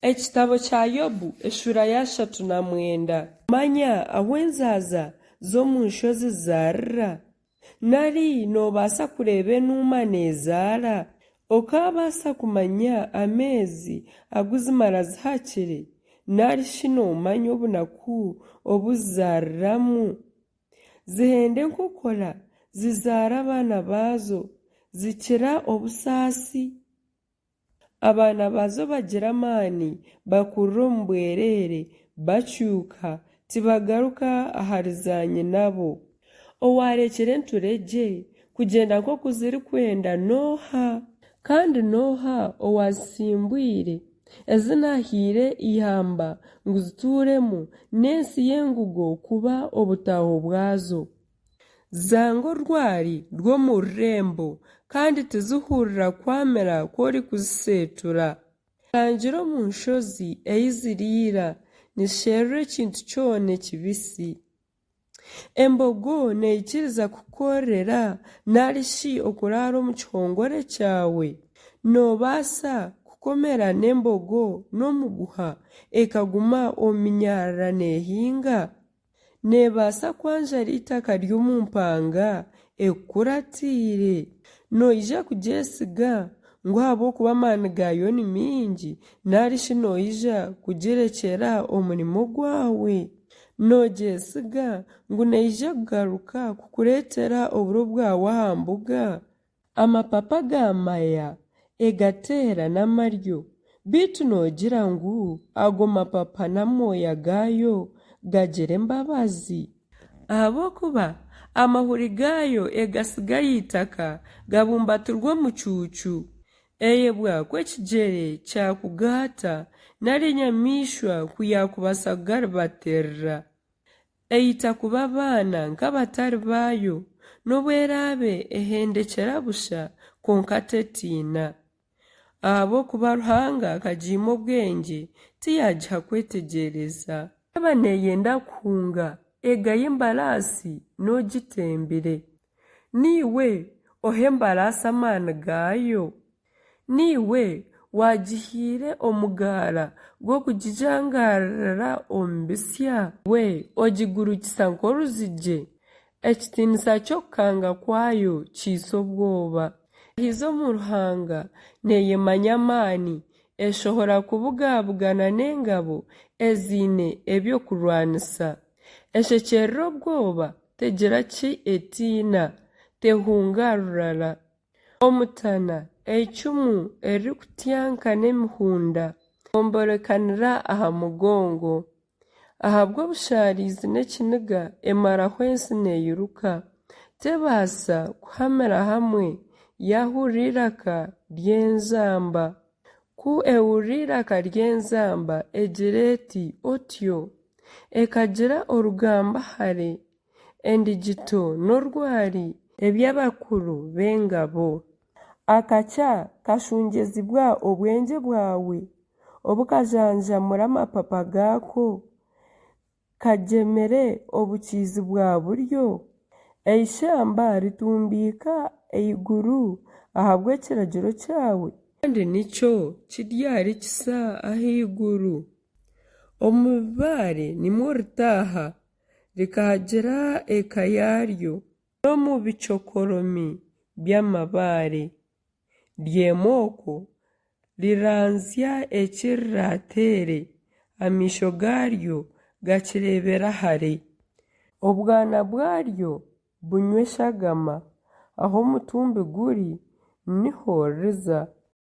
Ekitabo kya Yobu eshura ya 39. Manya aho enzaza z'omu nshozi zaarira, nari noobaasa kureeba enuuma neezaara, okabaasa kumanya ameezi agu zimara zihakire, nari shi noomanya obunaku obu zizaariramu. Zihende enkokora zizaara abaana baazo, zikira obusaasi. Abaana baazo bagira amaani, bakurra omu bwereere, bakyuka, tibagaruka ahari za nyinabo. Owarekera enturegye kugyenda nk'oku zirikwenda nooha, kandi nooha owazisimbwire ezinahiire ihamba ngu zituuremu n'ensi y'engugo kuba obutaho bwazo. Zanga orwari rw'omu rurembo kandi tizihurira kwamera kwori kuziseetura. Rangira omu nshozi ei ziriira nisherura ekintu kyona ekibisi. Embogo neikiriza kukorera nari shi okuraara omu kihongore kyawe. Noobaasa kukomera n'embogo n'omuguha ekaguma omu minyarara neehinga. Neebaasa kwanjara itaka ry'omu mpanga ekuratiire. Noija kugyesiga ngu ahabw'okuba amaani gaayo ni mingi, nari shi noija kugirekera omurimo gwawe. Noogyesiga ngu neija kugaruka kukureetera oburo bwawe aha mbuga. Amapapa ga maya egateera n'amaryo, bitu noogira ngu ago mapapa n'amooya gaayo gagira embabazi. Ahabw'okuba amahuri gaayo egasiga y'itaka gabumbatirwe omu cuucu, eyebwa kw'ekigyere kyakugaata nari enyamiishwa kuyakubaasa kugaribaterera. Eyita kuba abaana nk'abatari baayo, n'obwerabe ehendekera busha konka tetiina. Ahabw'okuba Ruhanga akagiima obwenge tiyagiha kwetegereza. Eba neeyenda kuhunga egayo embaraasi n'ogitembere. Niiwe oha embaraasi amaani gaayo? Niiwe wagihiire omugaara gw'okugijangarira omu bisya? We ogigurukisa nk'oruzigye? Ekitiinisa ky'okukanga kwayo kiisa obwoba. Ehiza omu Ruhanga neeyemanya amaani, eshohora kubugabugana n'engabo eziine ebyokurwanisa. Eshekyerera obwoba, tegira ki etiina, tehunga rurara. Omutana eicumu eririkutyanka n'emihunda omborekanira aha mugongo. Ahabw'obushaarizi n'ekiniga emaraho ensi neeyiruka. Tebaasa kuhamira hamwe yahurira iraka ry'enzamba. Ku ehurira iraka ry'enzamba egira eti otyo, ekagira orugambahare, endigito n'orwari eby'abakuru b'engabo. Akakya kashungezibwa obwengye bwawe obukajanjamura amapapa gaako, kagyemere obukiizi bwa buryo. Eishamba ritumbiika eiguru ahabw'ekiragiro kyawe, kandi nikyo kiryari kisa ahaiguru. Omu bibaare nimwo ritaaha rikahagira eka yaryo, n'omu bicokoromi by'amabaare. Ryema okwo riranzya eki riraateere, amaisho gaaryo gakireebera hare. Obwana bwaryo bunywa eshagama, aho omutumbi guri niho riza.